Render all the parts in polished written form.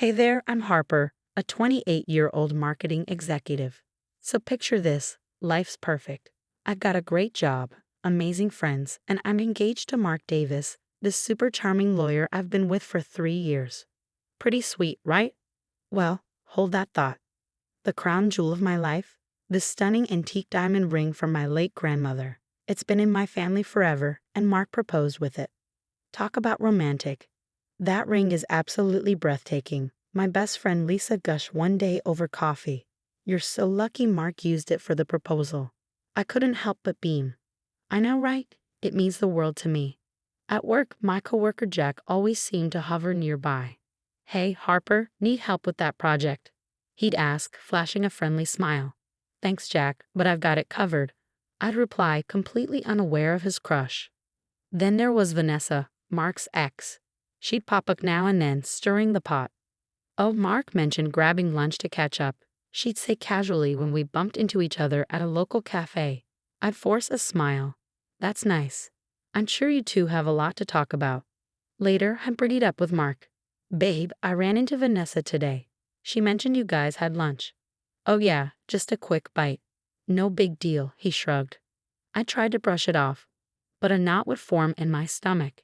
Hey there, I'm Harper, a 28-year-old marketing executive. So picture this, life's perfect. I've got a great job, amazing friends, and I'm engaged to Mark Davis, this super charming lawyer I've been with for 3 years. Pretty sweet, right? Well, hold that thought. The crown jewel of my life? This stunning antique diamond ring from my late grandmother. It's been in my family forever, and Mark proposed with it. Talk about romantic. That ring is absolutely breathtaking. My best friend Lisa gushed one day over coffee. You're so lucky Mark used it for the proposal. I couldn't help but beam. I know, right? It means the world to me. At work, my coworker Jack always seemed to hover nearby. Hey, Harper, need help with that project? He'd ask, flashing a friendly smile. Thanks, Jack, but I've got it covered. I'd reply, completely unaware of his crush. Then there was Vanessa, Mark's ex. She'd pop up now and then, stirring the pot. Oh, Mark mentioned grabbing lunch to catch up, she'd say casually when we bumped into each other at a local cafe. I'd force a smile. That's nice. I'm sure you two have a lot to talk about. Later, I'd bring it up with Mark. Babe, I ran into Vanessa today. She mentioned you guys had lunch. Oh yeah, just a quick bite. No big deal, he shrugged. I tried to brush it off, but a knot would form in my stomach.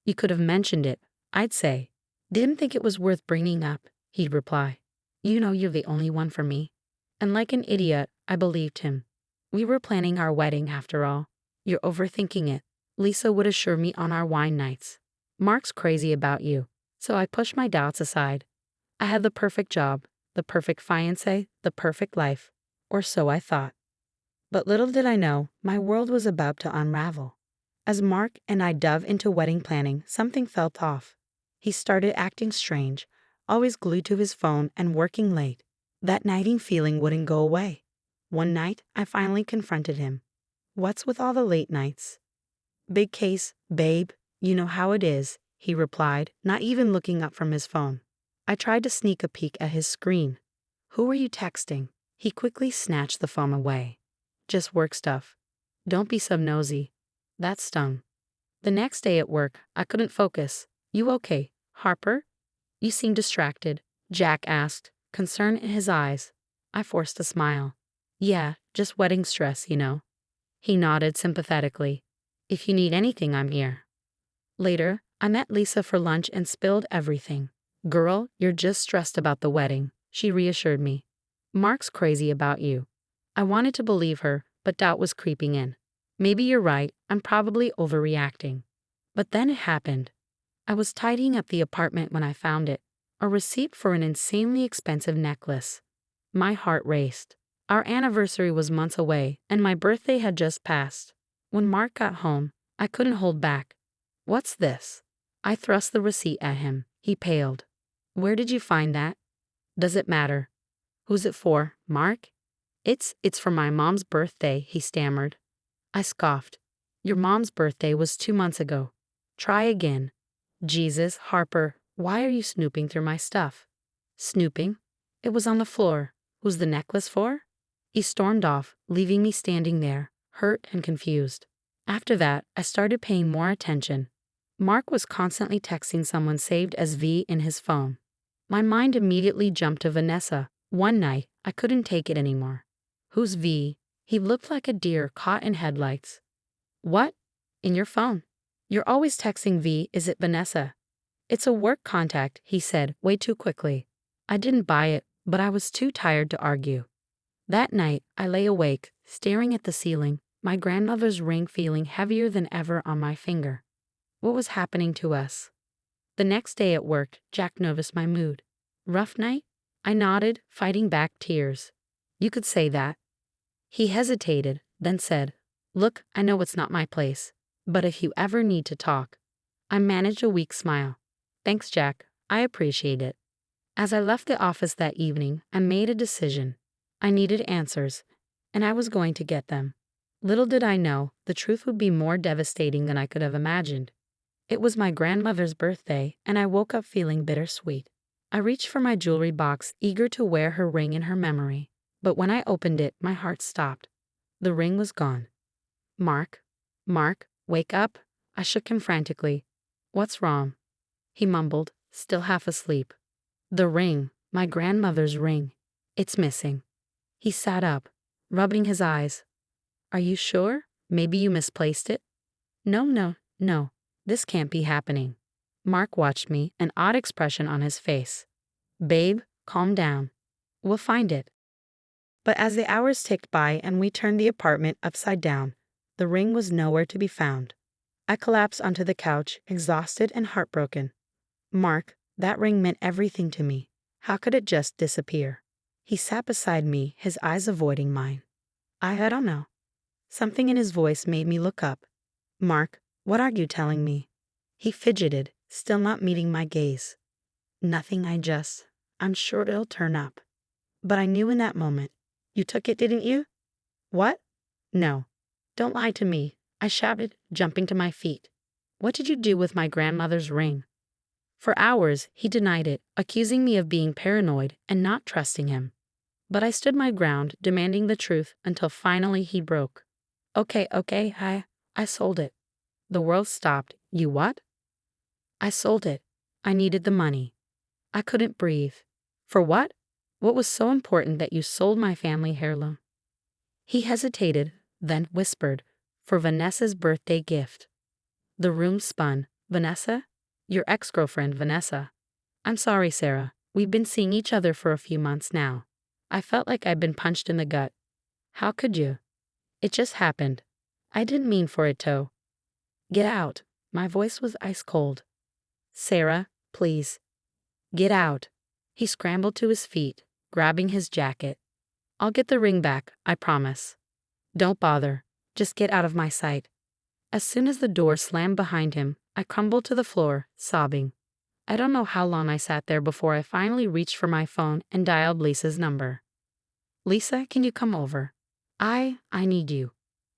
You could have mentioned it, I'd say. Didn't think it was worth bringing up, he'd reply. You know you're the only one for me. And like an idiot, I believed him. We were planning our wedding after all. You're overthinking it, Lisa would assure me on our wine nights. Mark's crazy about you, so I pushed my doubts aside. I had the perfect job, the perfect fiancé, the perfect life. Or so I thought. But little did I know, my world was about to unravel. As Mark and I dove into wedding planning, something felt off. He started acting strange, always glued to his phone and working late. That nagging feeling wouldn't go away. One night, I finally confronted him. What's with all the late nights? Big case, babe, you know how it is, he replied, not even looking up from his phone. I tried to sneak a peek at his screen. Who were you texting? He quickly snatched the phone away. Just work stuff. Don't be so nosy. That stung. The next day at work, I couldn't focus. You okay, Harper? You seem distracted, Jack asked, concern in his eyes. I forced a smile. Yeah, just wedding stress, you know. He nodded sympathetically. If you need anything, I'm here. Later, I met Lisa for lunch and spilled everything. Girl, you're just stressed about the wedding, she reassured me. Mark's crazy about you. I wanted to believe her, but doubt was creeping in. Maybe you're right, I'm probably overreacting. But then it happened. I was tidying up the apartment when I found it, a receipt for an insanely expensive necklace. My heart raced. Our anniversary was months away, and my birthday had just passed. When Mark got home, I couldn't hold back. What's this? I thrust the receipt at him. He paled. Where did you find that? Does it matter? Who's it for, Mark? It's for my mom's birthday, he stammered. I scoffed. Your mom's birthday was 2 months ago. Try again. Jesus, Harper, why are you snooping through my stuff? Snooping? It was on the floor. Who's the necklace for? He stormed off, leaving me standing there, hurt and confused. After that, I started paying more attention. Mark was constantly texting someone saved as V in his phone. My mind immediately jumped to Vanessa. One night, I couldn't take it anymore. Who's V? He looked like a deer caught in headlights. What? In your phone. You're always texting V, is it Vanessa? It's a work contact, he said, way too quickly. I didn't buy it, but I was too tired to argue. That night, I lay awake, staring at the ceiling, my grandmother's ring feeling heavier than ever on my finger. What was happening to us? The next day at work, Jack noticed my mood. Rough night? I nodded, fighting back tears. You could say that. He hesitated, then said, Look, I know it's not my place, but if you ever need to talk. I managed a weak smile. Thanks, Jack, I appreciate it. As I left the office that evening, I made a decision. I needed answers, and I was going to get them. Little did I know, the truth would be more devastating than I could have imagined. It was my grandmother's birthday, and I woke up feeling bittersweet. I reached for my jewelry box, eager to wear her ring in her memory. But when I opened it, my heart stopped. The ring was gone. Mark, wake up. I shook him frantically. What's wrong? He mumbled, still half asleep. The ring, my grandmother's ring. It's missing. He sat up, rubbing his eyes. Are you sure? Maybe you misplaced it? No, no, no. This can't be happening. Mark watched me, an odd expression on his face. Babe, calm down. We'll find it. But as the hours ticked by and we turned the apartment upside down, the ring was nowhere to be found. I collapsed onto the couch, exhausted and heartbroken. Mark, that ring meant everything to me. How could it just disappear? He sat beside me, his eyes avoiding mine. I don't know. Something in his voice made me look up. Mark, what are you telling me? He fidgeted, still not meeting my gaze. Nothing, I'm sure it'll turn up. But I knew in that moment. You took it, didn't you? What? No. Don't lie to me, I shouted, jumping to my feet. What did you do with my grandmother's ring? For hours, he denied it, accusing me of being paranoid and not trusting him. But I stood my ground, demanding the truth, until finally he broke. Okay, I sold it. The world stopped. You what? I sold it. I needed the money. I couldn't breathe. For what? What was so important that you sold my family heirloom? He hesitated, then whispered, for Vanessa's birthday gift. The room spun. Vanessa? Your ex-girlfriend, Vanessa. I'm sorry, Sarah. We've been seeing each other for a few months now. I felt like I'd been punched in the gut. How could you? It just happened. I didn't mean for it to. Get out. My voice was ice cold. Sarah, please. Get out. He scrambled to his feet, grabbing his jacket. I'll get the ring back, I promise. Don't bother. Just get out of my sight. As soon as the door slammed behind him, I crumbled to the floor, sobbing. I don't know how long I sat there before I finally reached for my phone and dialed Lisa's number. Lisa, can you come over? I need you.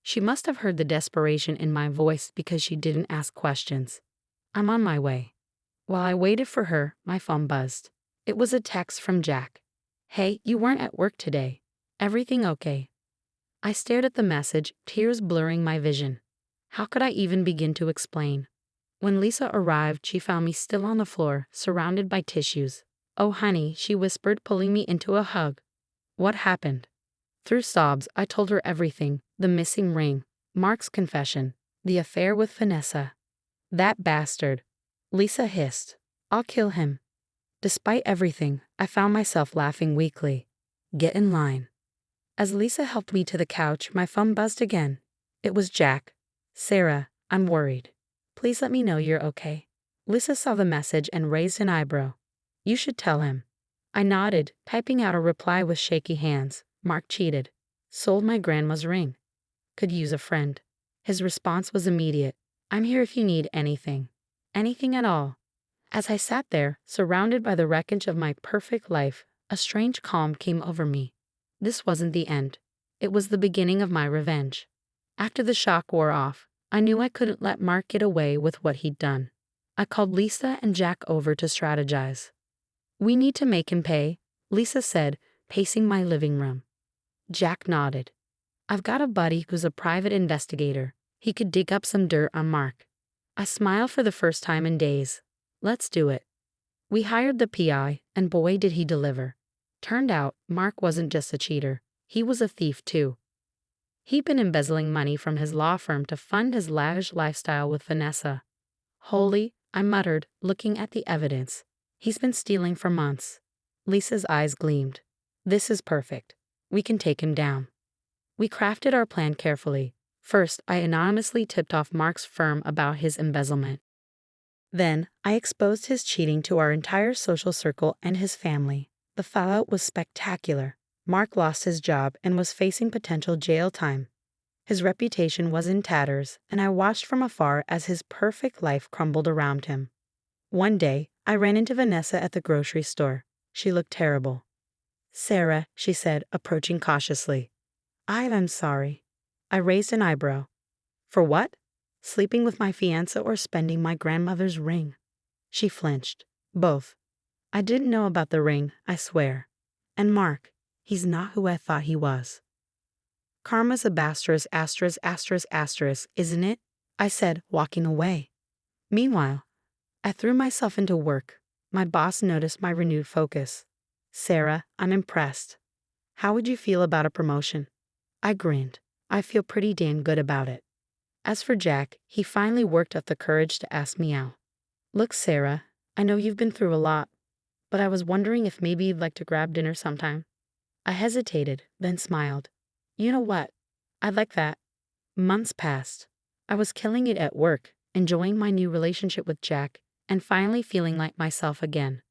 She must have heard the desperation in my voice because she didn't ask questions. I'm on my way. While I waited for her, my phone buzzed. It was a text from Jack. Hey, you weren't at work today. Everything okay? I stared at the message, tears blurring my vision. How could I even begin to explain? When Lisa arrived, she found me still on the floor, surrounded by tissues. Oh, honey, she whispered, pulling me into a hug. What happened? Through sobs, I told her everything, the missing ring, Mark's confession, the affair with Vanessa. That bastard. Lisa hissed. I'll kill him. Despite everything, I found myself laughing weakly. Get in line. As Lisa helped me to the couch, my phone buzzed again. It was Jack. Sarah, I'm worried. Please let me know you're okay. Lisa saw the message and raised an eyebrow. You should tell him. I nodded, typing out a reply with shaky hands. Mark cheated. Sold my grandma's ring. Could use a friend. His response was immediate. I'm here if you need anything. Anything at all. As I sat there, surrounded by the wreckage of my perfect life, a strange calm came over me. This wasn't the end. It was the beginning of my revenge. After the shock wore off, I knew I couldn't let Mark get away with what he'd done. I called Lisa and Jack over to strategize. We need to make him pay, Lisa said, pacing my living room. Jack nodded. I've got a buddy who's a private investigator. He could dig up some dirt on Mark. I smiled for the first time in days. Let's do it. We hired the PI, and boy did he deliver. Turned out, Mark wasn't just a cheater. He was a thief too. He'd been embezzling money from his law firm to fund his lavish lifestyle with Vanessa. Holy, I muttered, looking at the evidence. He's been stealing for months. Lisa's eyes gleamed. This is perfect. We can take him down. We crafted our plan carefully. First, I anonymously tipped off Mark's firm about his embezzlement. Then, I exposed his cheating to our entire social circle and his family. The fallout was spectacular. Mark lost his job and was facing potential jail time. His reputation was in tatters, and I watched from afar as his perfect life crumbled around him. One day, I ran into Vanessa at the grocery store. She looked terrible. Sarah, she said, approaching cautiously. I'm sorry. I raised an eyebrow. For what? Sleeping with my fiancé or spending my grandmother's ring? She flinched. Both. I didn't know about the ring, I swear. And Mark, he's not who I thought he was. Karma's a bastard, isn't it? I said, walking away. Meanwhile, I threw myself into work. My boss noticed my renewed focus. Sarah, I'm impressed. How would you feel about a promotion? I grinned. I feel pretty damn good about it. As for Jack, he finally worked up the courage to ask me out. Look, Sarah, I know you've been through a lot, but I was wondering if maybe you'd like to grab dinner sometime. I hesitated, then smiled. You know what? I'd like that. Months passed. I was killing it at work, enjoying my new relationship with Jack, and finally feeling like myself again.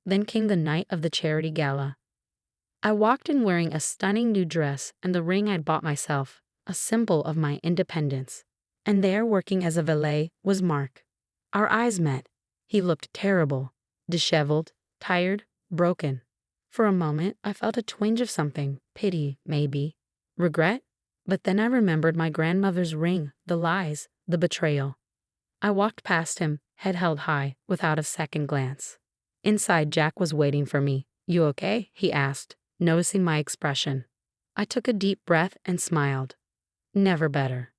Then came the night of the charity gala. I walked in wearing a stunning new dress and the ring I'd bought myself, a symbol of my independence. And there, working as a valet, was Mark. Our eyes met. He looked terrible, disheveled, tired, broken. For a moment, I felt a twinge of something, pity, maybe, regret. But then I remembered my grandmother's ring, the lies, the betrayal. I walked past him, head held high, without a second glance. Inside, Jack was waiting for me. You okay? He asked, noticing my expression. I took a deep breath and smiled. Never better.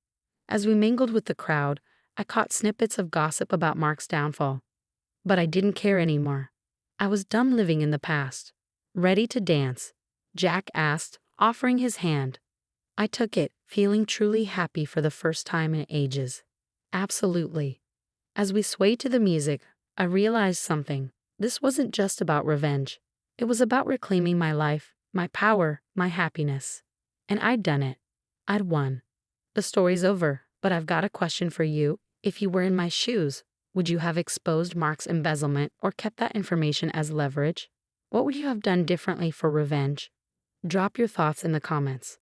As we mingled with the crowd, I caught snippets of gossip about Mark's downfall. But I didn't care anymore. I was done living in the past. Ready to dance? Jack asked, offering his hand. I took it, feeling truly happy for the first time in ages. Absolutely. As we swayed to the music, I realized something. This wasn't just about revenge. It was about reclaiming my life, my power, my happiness. And I'd done it. I'd won. The story's over, but I've got a question for you. If you were in my shoes, would you have exposed Mark's embezzlement or kept that information as leverage? What would you have done differently for revenge? Drop your thoughts in the comments.